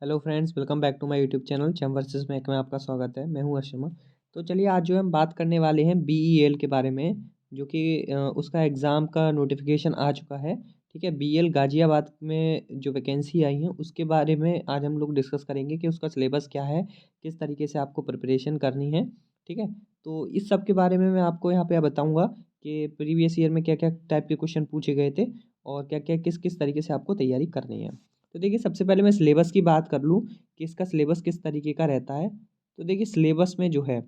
Hello friends, welcome back to my YouTube channel चैम versus मैक में आपका स्वागत है। मैं हूं हर्ष शर्मा। तो चलिए आज जो है हम बात करने वाले हैं बीईएल के बारे में, जो कि उसका एग्ज़ाम का नोटिफिकेशन आ चुका है। ठीक है, बीईएल गाज़ियाबाद में जो वैकेंसी आई है उसके बारे में आज हम लोग डिस्कस करेंगे कि उसका सिलेबस क्या है, किस तरीके से आपको प्रिपरेशन करनी है। ठीक है, तो इस सब के बारे में मैं आपको यहाँ पे बताऊँगा कि प्रीवियस ईयर में क्या क्या टाइप के क्वेश्चन पूछे गए थे और क्या क्या किस किस तरीके से आपको तैयारी करनी है। तो देखिए, सबसे पहले मैं सिलेबस की बात कर लूँ कि इसका सिलेबस किस तरीके का रहता है। तो देखिए, सिलेबस में जो है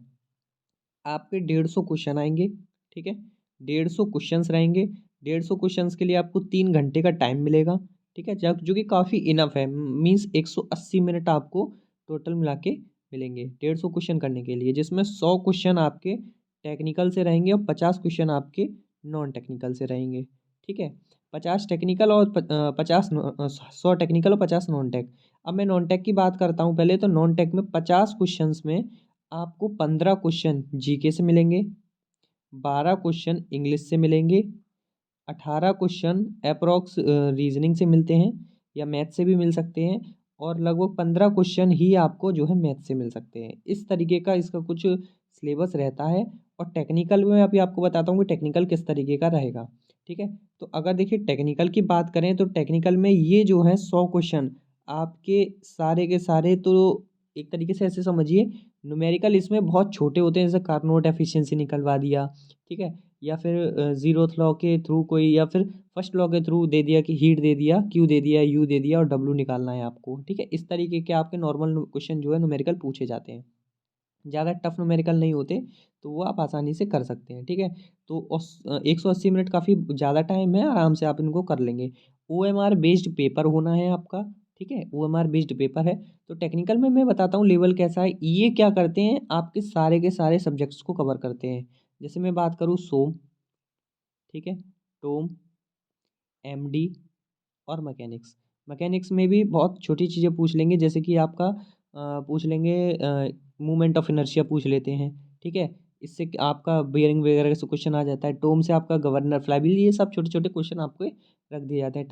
आपके 150 क्वेश्चन आएंगे। ठीक है, 150 क्वेश्चंस रहेंगे। 150 क्वेश्चंस के लिए आपको 3 घंटे का टाइम मिलेगा। ठीक है, जब जो कि काफ़ी इनफ है, मीन्स 180 मिनट आपको टोटल मिला के मिलेंगे 150 क्वेश्चन करने के लिए, जिसमें 100 क्वेश्चन आपके टेक्निकल से रहेंगे और 50 क्वेश्चन आपके नॉन टेक्निकल से रहेंगे। ठीक है, 50 टेक्निकल और 100 टेक्निकल और 50 नॉन टेक। अब मैं नॉन टेक की बात करता हूँ पहले। तो नॉन टेक में 50 क्वेश्चंस में आपको 15 क्वेश्चन जीके से मिलेंगे, 12 क्वेश्चन इंग्लिश से मिलेंगे, 18 क्वेश्चन अप्रॉक्स रीजनिंग से मिलते हैं या मैथ से भी मिल सकते हैं, और लगभग 15 क्वेश्चन ही आपको जो है मैथ से मिल सकते हैं। इस तरीके का इसका कुछ सिलेबस रहता है। और टेक्निकल में अभी आपको बताता हूँ कि टेक्निकल किस तरीके का रहेगा। ठीक है, तो अगर देखिए टेक्निकल की बात करें तो टेक्निकल में ये जो है 100 क्वेश्चन आपके सारे के सारे, तो एक तरीके से ऐसे समझिए, न्यूमेरिकल इसमें बहुत छोटे होते हैं, जैसे कार्नोट एफिशिएंसी निकलवा दिया। ठीक है, या फिर जीरोथ लॉ के थ्रू कोई, या फिर फर्स्ट लॉ के थ्रू दे दिया कि हीट दे दिया, क्यू दे दिया, यू दे दिया और डब्ल्यू निकालना है आपको। ठीक है, इस तरीके के आपके नॉर्मल क्वेश्चन जो है न्यूमेरिकल पूछे जाते हैं। ज़्यादा टफ न्यूमेरिकल नहीं होते, तो वो आप आसानी से कर सकते हैं। ठीक है, तो 180 मिनट काफ़ी ज़्यादा टाइम है, आराम से आप इनको कर लेंगे। OMR बेस्ड पेपर होना है आपका। ठीक है, OMR बेस्ड पेपर है। तो टेक्निकल में मैं बताता हूँ लेवल कैसा है। ये क्या करते हैं, आपके सारे के सारे सब्जेक्ट्स को कवर करते हैं। जैसे मैं बात करूँ सोम, ठीक है, टोम, MD और मैकेनिक्स। मैकेनिक्स में भी बहुत छोटी चीज़ें पूछ लेंगे, जैसे कि आपका पूछ लेंगे मूवमेंट ऑफ इनर्शिया पूछ लेते हैं। ठीक है, इससे आपका बेयरिंग वगैरह से क्वेश्चन आ जाता है। टोम से आपका गवर्नर फ्लाईव्हील, ये सब छोटे छोटे क्वेश्चन आपको रख दिए जाते हैं।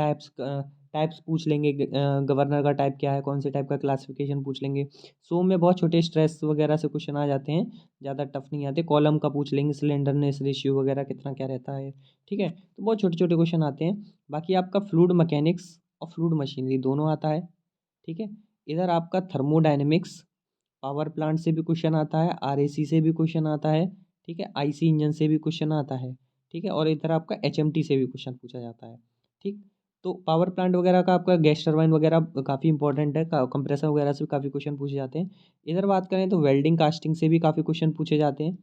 टाइप्स पूछ लेंगे, गवर्नर का टाइप क्या है, कौन से टाइप का क्लासिफिकेशन पूछ लेंगे। सो में बहुत छोटे स्ट्रेस वगैरह से क्वेश्चन आ जाते हैं, ज़्यादा टफ नहीं आते। कॉलम का पूछ लेंगे, सिलेंडरनेस रेशियो वगैरह कितना क्या रहता है। ठीक है, तो बहुत छोटे छोटे क्वेश्चन आते हैं। बाकी आपका फ्लूइड मैकेनिक्स और फ्लूइड मशीनरी दोनों आता है। ठीक है, इधर आपका थर्मोडायनेमिक्स, पावर प्लांट से भी क्वेश्चन आता है, RAC से भी क्वेश्चन आता है। ठीक है, IC इंजन से भी क्वेश्चन आता है। ठीक है, और इधर आपका HMT से भी क्वेश्चन पूछा जाता है। ठीक, तो पावर प्लांट वगैरह का आपका गैस टरबाइन वगैरह काफ़ी इंपॉर्टेंट है, कंप्रेसर वगैरह से भी काफ़ी क्वेश्चन पूछे जाते हैं। इधर बात करें तो वेल्डिंग कास्टिंग से भी काफ़ी क्वेश्चन पूछे जाते हैं।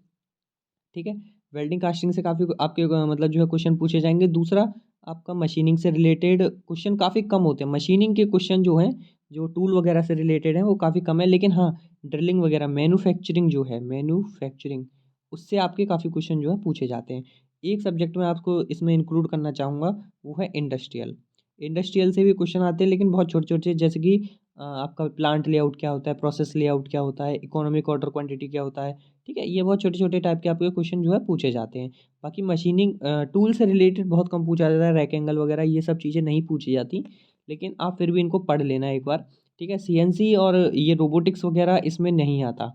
ठीक है, वेल्डिंग कास्टिंग से काफ़ी आपके मतलब जो है क्वेश्चन पूछे जाएंगे। दूसरा, आपका मशीनिंग से रिलेटेड क्वेश्चन काफ़ी कम होते हैं। मशीनिंग के क्वेश्चन जो हैं, जो टूल वगैरह से रिलेटेड हैं, वो काफ़ी कम है। लेकिन हाँ, ड्रिलिंग वगैरह, मैन्युफैक्चरिंग जो है, मैन्युफैक्चरिंग, उससे आपके काफ़ी क्वेश्चन जो है पूछे जाते हैं। एक सब्जेक्ट में आपको इसमें इंक्लूड करना चाहूँगा, वो है इंडस्ट्रियल। इंडस्ट्रियल से भी क्वेश्चन आते हैं, लेकिन बहुत छोटे छोटे, जैसे कि आपका प्लांट लेआउट क्या होता है, प्रोसेस लेआउट क्या होता है, इकोनॉमिक ऑर्डर क्वांटिटी क्या होता है। ठीक है, ये बहुत छोटे छोटे टाइप के आपके क्वेश्चन जो है पूछे जाते हैं। बाकी मशीनिंग टूल से रिलेटेड बहुत कम पूछा जाता है, रैक एंगल वगैरह ये सब चीज़ें नहीं पूछी जाती, लेकिन आप फिर भी इनको पढ़ लेना एक बार। ठीक है, CNC और ये रोबोटिक्स वगैरह इसमें नहीं आता।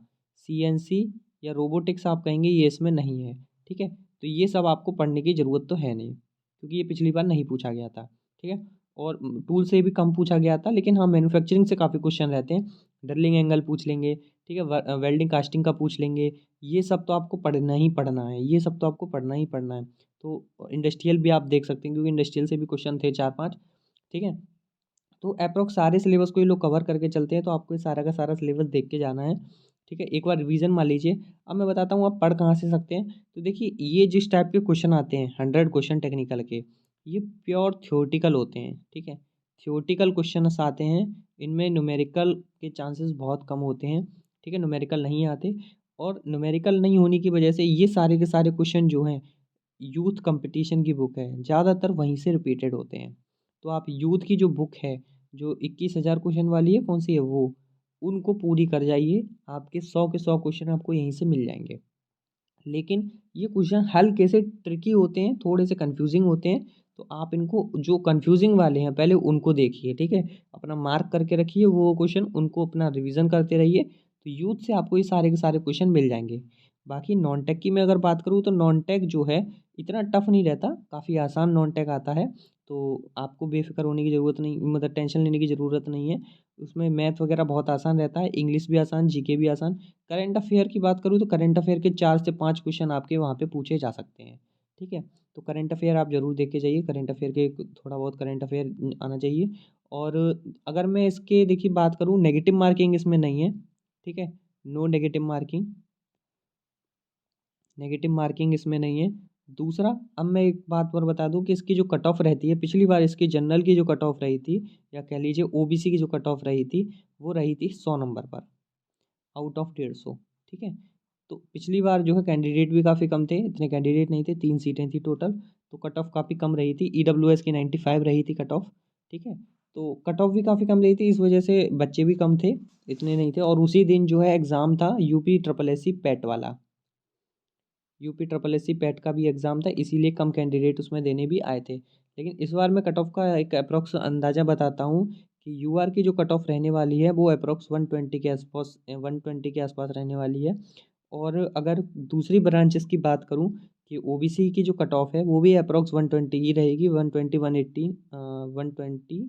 CNC या रोबोटिक्स आप कहेंगे, ये इसमें नहीं है। ठीक है, तो ये सब आपको पढ़ने की ज़रूरत तो है नहीं, क्योंकि ये पिछली बार नहीं पूछा गया था। ठीक है, और टूल से भी कम पूछा गया था, लेकिन हाँ, मैन्युफैक्चरिंग से काफ़ी क्वेश्चन रहते हैं। ड्रिलिंग एंगल पूछ लेंगे। ठीक है, वेल्डिंग कास्टिंग का पूछ लेंगे। ये सब तो आपको पढ़ना ही पढ़ना है, ये सब तो आपको पढ़ना ही पढ़ना है। तो इंडस्ट्रियल भी आप देख सकते हैं, क्योंकि इंडस्ट्रियल से भी क्वेश्चन थे 4-5। ठीक है, तो अप्रोक्स सारे सिलेबस को ये लोग कवर करके चलते हैं, तो आपको ये सारा का सारा सिलेबस देख के जाना है। ठीक है, एक बार रिवीजन मान लीजिए। अब मैं बताता हूँ आप पढ़ कहाँ से सकते हैं। तो देखिए, ये जिस टाइप के क्वेश्चन आते हैं 100 क्वेश्चन टेक्निकल के, ये प्योर थ्योरेटिकल होते हैं। ठीक है, थ्योरेटिकल क्वेश्चन आते हैं, इनमें न्यूमेरिकल के चांसेस बहुत कम होते हैं। ठीक है, न्यूमेरिकल नहीं आते, और न्यूमेरिकल नहीं होने की वजह से ये सारे के सारे क्वेश्चन जो हैं, यूथ कंपटीशन की बुक है, ज़्यादातर वहीं से रिपीटेड होते हैं। तो आप यूथ की जो बुक है, जो 21,000 क्वेश्चन वाली है, कौन सी है वो, उनको पूरी कर जाइए। आपके 100 के 100 क्वेश्चन आपको यहीं से मिल जाएंगे। लेकिन ये क्वेश्चन हल्के से ट्रिकी होते हैं, थोड़े से कंफ्यूजिंग होते हैं, तो आप इनको जो कन्फ्यूजिंग वाले हैं पहले उनको देखिए, ठीक है, अपना मार्क करके रखिए वो क्वेश्चन, उनको अपना रिवीजन करते रहिए, तो यूथ से आपको ये सारे के सारे क्वेश्चन मिल जाएंगे। बाकी नॉन टेक की मैं अगर बात करूँ तो नॉन टेक जो है इतना टफ नहीं रहता, काफ़ी आसान नॉन टेक आता है, तो आपको बेफिक्र होने की ज़रूरत नहीं, मतलब टेंशन लेने की ज़रूरत नहीं है। उसमें मैथ वगैरह बहुत आसान रहता है, इंग्लिश भी आसान, जीके भी आसान। करंट अफेयर की बात करूँ तो करंट अफेयर के 4 से 5 क्वेश्चन आपके वहाँ पे पूछे जा सकते हैं, ठीक है। तो करंट अफेयर आप ज़रूर देख के जाइए, करंट अफेयर के थोड़ा बहुत करंट अफेयर आना चाहिए। और अगर मैं इसके देखिए बात करूँ, नेगेटिव मार्किंग इसमें नहीं है, ठीक है, no negative marking, negative marking इसमें नहीं है। दूसरा, अब मैं एक बात और बता दूं कि इसकी जो कट ऑफ रहती है, पिछली बार इसकी जनरल की जो कट ऑफ रही थी, या कह लीजिए ओबीसी की जो कट ऑफ रही थी, वो रही थी 100 नंबर पर आउट ऑफ 150, ठीक है। तो पिछली बार जो है कैंडिडेट भी काफ़ी कम थे, इतने कैंडिडेट नहीं थे, 3 सीटें थी टोटल, तो कट ऑफ काफ़ी कम रही थी, ईडब्ल्यूएस की 95 रही थी कट ऑफ, ठीक है। तो कट ऑफ भी काफ़ी कम रही थी, इस वजह से बच्चे भी कम थे, इतने नहीं थे। और उसी दिन जो है एग्ज़ाम था UP triple S C PET वाला, UP triple S C PET का भी एग्ज़ाम था, इसीलिए कम कैंडिडेट उसमें देने भी आए थे। लेकिन इस बार मैं कट ऑफ का एक अप्रॉक्स अंदाज़ा बताता हूँ कि यूआर की जो कट ऑफ रहने वाली है वो अप्रॉक्स 120 के आसपास, 120 के आसपास रहने वाली है। और अगर दूसरी ब्रांचेस की बात करूँ कि ओबीसी की जो कट ऑफ है वो भी अप्रॉक्स 120 ही रहेगी, 120, 180, 120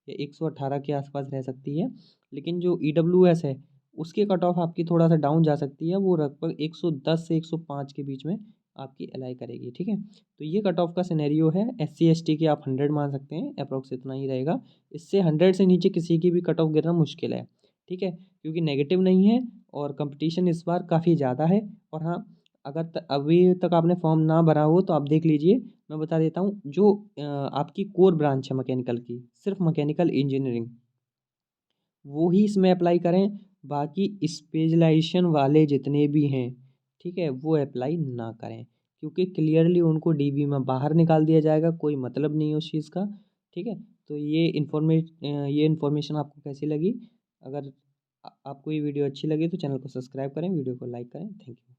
या 118 के आसपास रह सकती है। लेकिन जो ईडब्ल्यूएस है उसकी कट ऑफ आपकी थोड़ा सा डाउन जा सकती है, वो लगभग 110 से 105 के बीच में आपकी अलाई करेगी, ठीक है। तो ये कट ऑफ का सिनेरियो है। एससी एसटी के आप 100 मान सकते हैं, अप्रॉक्स इतना ही रहेगा। इससे 100 से नीचे किसी की भी कट ऑफ गिरना मुश्किल है, ठीक है, क्योंकि नेगेटिव नहीं है और कंपटीशन इस बार काफ़ी ज़्यादा है। और हाँ, अगर अभी तक आपने फॉर्म ना भरा हो तो आप देख लीजिए, मैं बता देता हूँ, जो आपकी कोर ब्रांच है मैकेनिकल की, सिर्फ मैकेनिकल इंजीनियरिंग, वो ही इसमें अप्लाई करें। बाकी स्पेशलाइजेशन वाले जितने भी हैं, ठीक है, वो अप्लाई ना करें, क्योंकि क्लियरली उनको डीबी में बाहर निकाल दिया जाएगा, कोई मतलब नहीं है उस चीज़ का, ठीक है। तो ये इन्फॉर्मेशन आपको कैसी लगी? अगर आपको ये वीडियो अच्छी लगी तो चैनल को सब्सक्राइब करें, वीडियो को लाइक करें। Thank you.